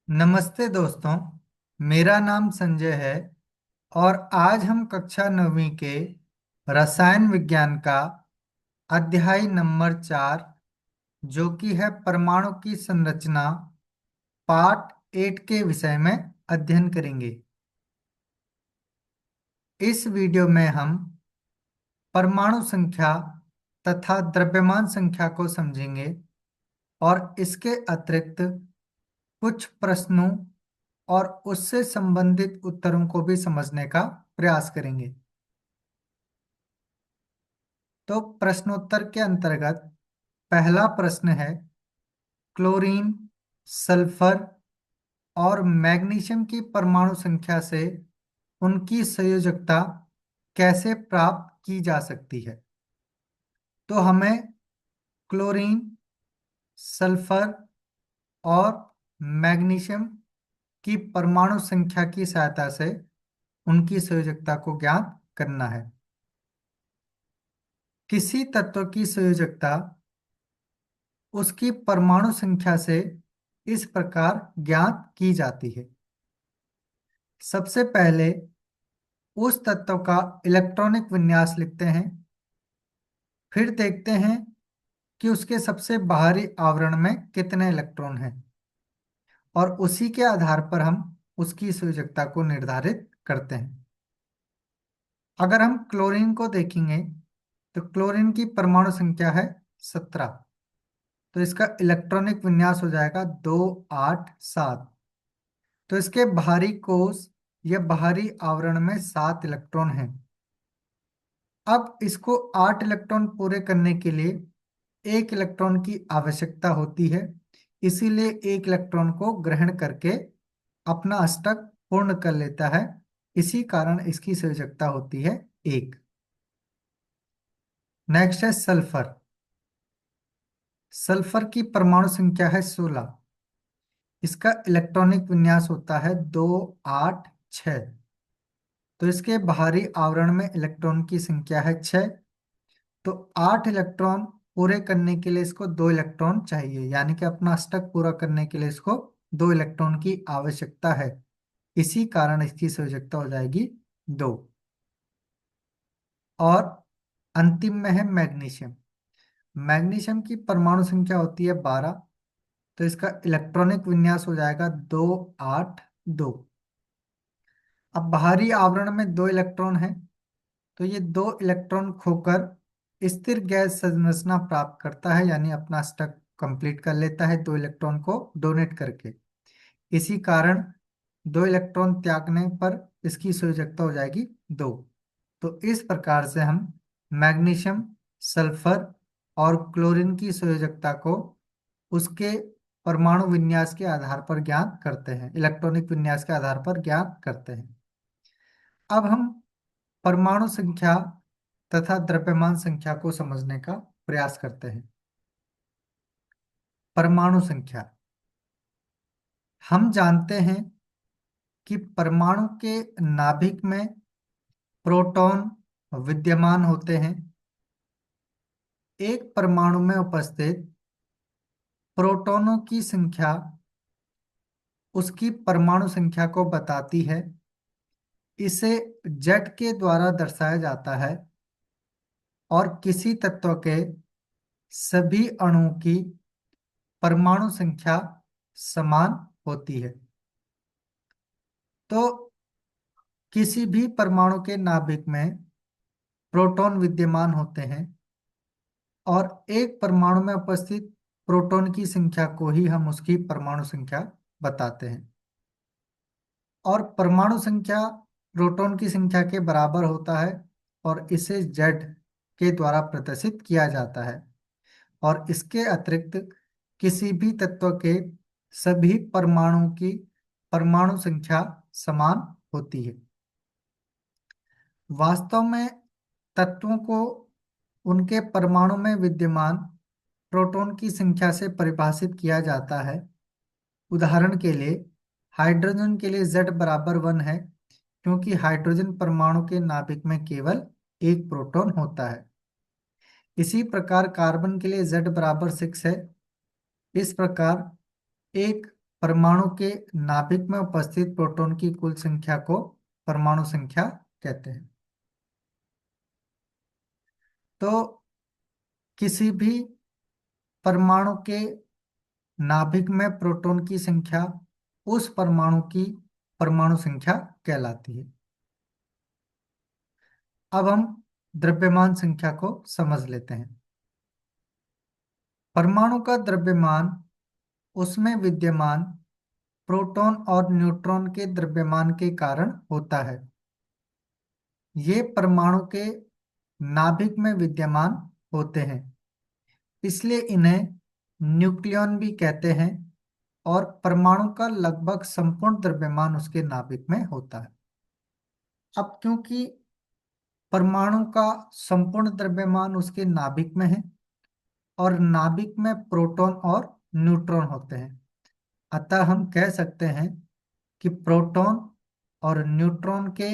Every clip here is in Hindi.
नमस्ते दोस्तों। मेरा नाम संजय है और आज हम कक्षा 9वीं के रसायन विज्ञान का अध्याय नंबर 4 जो कि है परमाणु की संरचना पार्ट 8 के विषय में अध्ययन करेंगे। इस वीडियो में हम परमाणु संख्या तथा द्रव्यमान संख्या को समझेंगे और इसके अतिरिक्त कुछ प्रश्नों और उससे संबंधित उत्तरों को भी समझने का प्रयास करेंगे। तो प्रश्नोत्तर के अंतर्गत पहला प्रश्न है, क्लोरीन, सल्फर और मैग्नीशियम की परमाणु संख्या से उनकी संयोजकता कैसे प्राप्त की जा सकती है। तो हमें क्लोरीन, सल्फर और मैग्नीशियम की परमाणु संख्या की सहायता से उनकी संयोजकता को ज्ञात करना है। किसी तत्व की संयोजकता उसकी परमाणु संख्या से इस प्रकार ज्ञात की जाती है। सबसे पहले उस तत्व का इलेक्ट्रॉनिक विन्यास लिखते हैं, फिर देखते हैं कि उसके सबसे बाहरी आवरण में कितने इलेक्ट्रॉन हैं और उसी के आधार पर हम उसकी संयोजकता को निर्धारित करते हैं। अगर हम क्लोरीन को देखेंगे तो क्लोरीन की परमाणु संख्या है 17, तो इसका इलेक्ट्रॉनिक विन्यास हो जाएगा 287। तो इसके बाहरी कोश या बाहरी आवरण में 7 इलेक्ट्रॉन हैं। अब इसको 8 इलेक्ट्रॉन पूरे करने के लिए 1 इलेक्ट्रॉन की आवश्यकता होती है, इसीलिए 1 इलेक्ट्रॉन को ग्रहण करके अपना अष्टक पूर्ण कर लेता है। इसी कारण इसकी संयोजकता होती है 1। नेक्स्ट है सल्फर। सल्फर की परमाणु संख्या है 16, इसका इलेक्ट्रॉनिक विन्यास होता है 286। तो इसके बाहरी आवरण में इलेक्ट्रॉन की संख्या है 6। तो 8 इलेक्ट्रॉन पूरे करने के लिए इसको 2 इलेक्ट्रॉन चाहिए, यानी कि अपना अष्टक पूरा करने के लिए इसको 2 इलेक्ट्रॉन की आवश्यकता है। इसी कारण इसकी संयोजकता हो जाएगी 2। और अंतिम में है मैग्नीशियम। मैग्नीशियम की परमाणु संख्या होती है 12, तो इसका इलेक्ट्रॉनिक विन्यास हो जाएगा 282। अब बाहरी आवरण में 2 इलेक्ट्रॉन है, तो ये 2 इलेक्ट्रॉन खोकर स्थिर गैस संरचना प्राप्त करता है, यानी अपना स्टक कंप्लीट कर लेता है 2 इलेक्ट्रॉन को डोनेट करके। इसी कारण 2 इलेक्ट्रॉन त्यागने पर इसकी संयोजकता हो जाएगी 2। तो इस प्रकार से हम मैग्नीशियम, सल्फर और क्लोरीन की संयोजकता को उसके परमाणु विन्यास के आधार पर ज्ञात करते हैं, इलेक्ट्रॉनिक विन्यास के आधार पर ज्ञात करते हैं। अब हम परमाणु संख्या तथा द्रव्यमान संख्या को समझने का प्रयास करते हैं। परमाणु संख्या, हम जानते हैं कि परमाणु के नाभिक में प्रोटॉन विद्यमान होते हैं। एक परमाणु में उपस्थित प्रोटॉनों की संख्या उसकी परमाणु संख्या को बताती है। इसे जेड के द्वारा दर्शाया जाता है और किसी तत्व के सभी अणुओं की परमाणु संख्या समान होती है। तो किसी भी परमाणु के नाभिक में प्रोटॉन विद्यमान होते हैं और एक परमाणु में उपस्थित प्रोटॉन की संख्या को ही हम उसकी परमाणु संख्या बताते हैं। और परमाणु संख्या प्रोटॉन की संख्या के बराबर होता है और इसे जेड के द्वारा प्रदर्शित किया जाता है। और इसके अतिरिक्त किसी भी तत्व के सभी परमाणुओं की परमाणु संख्या समान होती है। वास्तव में तत्वों को उनके परमाणु में विद्यमान प्रोटॉन की संख्या से परिभाषित किया जाता है। उदाहरण के लिए हाइड्रोजन के लिए Z बराबर 1 है, क्योंकि हाइड्रोजन परमाणु के नाभिक में केवल एक प्रोटॉन होता है। इसी प्रकार कार्बन के लिए Z बराबर 6 है। इस प्रकार एक परमाणु के नाभिक में उपस्थित प्रोटॉन की कुल संख्या को परमाणु संख्या कहते हैं। तो किसी भी परमाणु के नाभिक में प्रोटॉन की संख्या उस परमाणु की परमाणु संख्या कहलाती है। अब हम द्रव्यमान संख्या को समझ लेते हैं। परमाणु का द्रव्यमान उसमें विद्यमान प्रोटॉन और न्यूट्रॉन के द्रव्यमान के कारण होता है। ये परमाणु के नाभिक में विद्यमान होते हैं, इसलिए इन्हें न्यूक्लियॉन भी कहते हैं और परमाणु का लगभग संपूर्ण द्रव्यमान उसके नाभिक में होता है। अब क्योंकि परमाणु का संपूर्ण द्रव्यमान उसके नाभिक में है और नाभिक में प्रोटॉन और न्यूट्रॉन होते हैं, अतः हम कह सकते हैं कि प्रोटॉन और न्यूट्रॉन के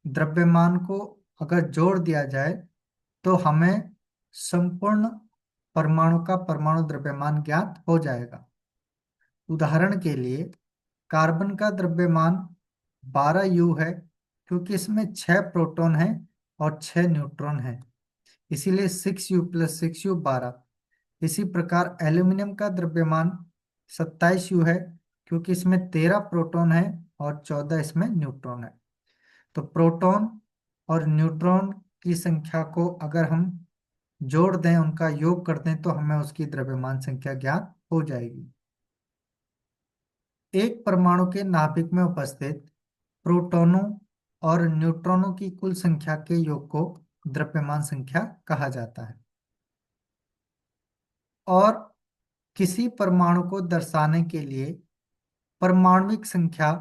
द्रव्यमान को अगर जोड़ दिया जाए तो हमें संपूर्ण परमाणु का परमाणु द्रव्यमान ज्ञात हो जाएगा। उदाहरण के लिए कार्बन का द्रव्यमान 12U है, क्योंकि इसमें 6 प्रोटॉन हैं और 6 न्यूट्रॉन हैं, इसीलिए 6U+6U 12। इसी प्रकार एल्यूमिनियम का द्रव्यमान 27U है, क्योंकि इसमें 13 प्रोटॉन है और 14 इसमें न्यूट्रॉन है। तो प्रोटॉन और न्यूट्रॉन की संख्या को अगर हम जोड़ दें, उनका योग कर दें, तो हमें उसकी द्रव्यमान संख्या ज्ञात हो जाएगी। एक परमाणु के नाभिक में उपस्थित प्रोटॉनों और न्यूट्रॉनों की कुल संख्या के योग को द्रव्यमान संख्या कहा जाता है। और किसी परमाणु को दर्शाने के लिए परमाणविक संख्या,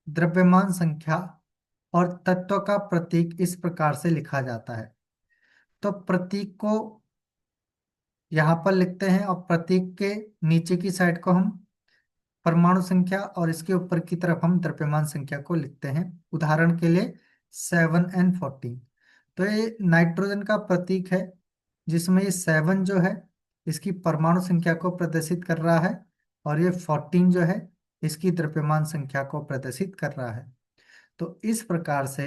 द्रव्यमान संख्या और तत्व का प्रतीक इस प्रकार से लिखा जाता है। तो प्रतीक को यहाँ पर लिखते हैं और प्रतीक के नीचे की साइड को हम परमाणु संख्या और इसके ऊपर की तरफ हम द्रव्यमान संख्या को लिखते हैं। उदाहरण के लिए 7n14। तो ये नाइट्रोजन का प्रतीक है, जिसमें ये 7 जो है इसकी परमाणु संख्या को प्रदर्शित कर रहा है और ये 14 जो है इसकी द्रव्यमान संख्या को प्रदर्शित कर रहा है। तो इस प्रकार से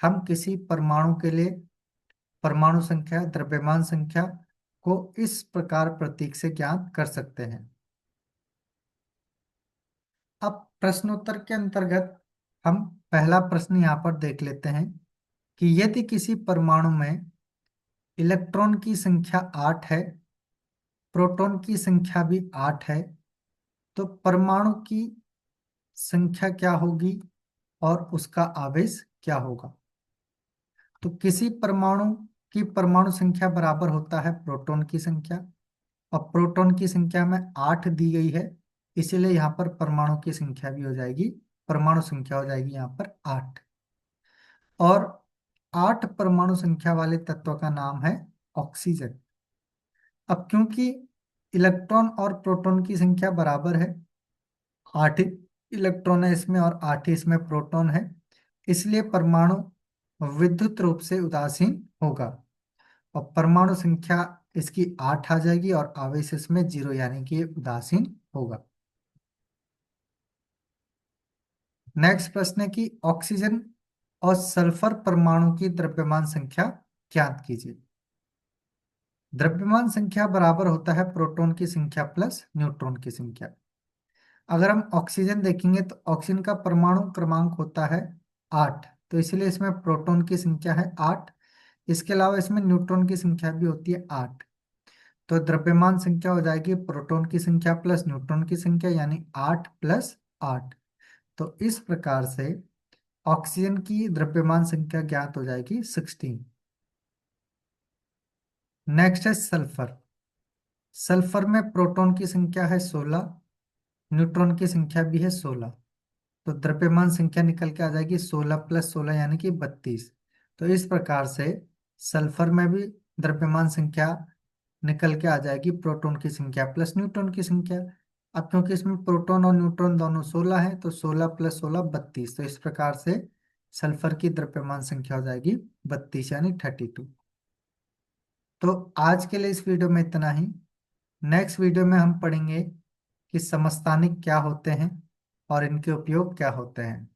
हम किसी परमाणु के लिए परमाणु संख्या, द्रव्यमान संख्या को इस प्रकार प्रतीक से ज्ञात कर सकते हैं। अब प्रश्नोत्तर के अंतर्गत हम पहला प्रश्न यहाँ पर देख लेते हैं कि यदि किसी परमाणु में इलेक्ट्रॉन की संख्या 8 है, प्रोटॉन की संख्या भी 8 है, तो परमाणु की संख्या क्या होगी और उसका आवेश क्या होगा। तो किसी परमाणु की परमाणु संख्या बराबर होता है प्रोटॉन की संख्या, और प्रोटॉन की संख्या में 8 दी गई है, इसीलिए यहाँ पर परमाणु की संख्या भी हो जाएगी, परमाणु संख्या हो जाएगी यहाँ पर 8। और 8 परमाणु संख्या वाले तत्व का नाम है ऑक्सीजन। अब क्योंकि इलेक्ट्रॉन और प्रोटॉन की संख्या बराबर है, 8 इलेक्ट्रॉन है इसमें और 8 ही इसमें प्रोटॉन है, इसलिए परमाणु विद्युत रूप से उदासीन होगा और परमाणु संख्या इसकी 8 आ जाएगी और आवेश इसमें 0, यानी कि ये उदासीन होगा। नेक्स्ट प्रश्न है कि ऑक्सीजन और सल्फर परमाणु की द्रव्यमान संख्या ज्ञात कीजिए। द्रव्यमान संख्या बराबर होता है प्रोटॉन की संख्या प्लस न्यूट्रॉन की संख्या। अगर हम ऑक्सीजन देखेंगे तो ऑक्सीजन का परमाणु क्रमांक होता है 8, तो इसलिए इसमें प्रोटॉन की संख्या है 8। इसके अलावा इसमें न्यूट्रॉन की संख्या भी होती है 8। तो द्रव्यमान संख्या हो जाएगी प्रोटॉन की संख्या प्लस न्यूट्रॉन की संख्या, यानी 8 + 8। तो इस प्रकार से ऑक्सीजन की द्रव्यमान संख्या ज्ञात हो जाएगी 16। नेक्स्ट है सल्फर। सल्फर में प्रोटॉन की संख्या है 16, न्यूट्रॉन की संख्या भी है 16। तो द्रव्यमान संख्या निकल के आ जाएगी 16 + 16 यानी कि 32। तो इस प्रकार से सल्फर में भी द्रव्यमान संख्या निकल के आ जाएगी प्रोटॉन की संख्या प्लस न्यूट्रॉन की संख्या। अब क्योंकि इसमें प्रोटॉन और न्यूट्रॉन दोनों 16 है, तो 16 + 16 32। तो इस प्रकार से सल्फर की द्रव्यमान संख्या हो जाएगी 32, यानी 32। तो आज के लिए इस वीडियो में इतना ही। नेक्स्ट वीडियो में हम पढ़ेंगे कि समस्थानिक क्या होते हैं और इनके उपयोग क्या होते हैं।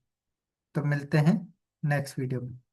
तो मिलते हैं नेक्स्ट वीडियो में।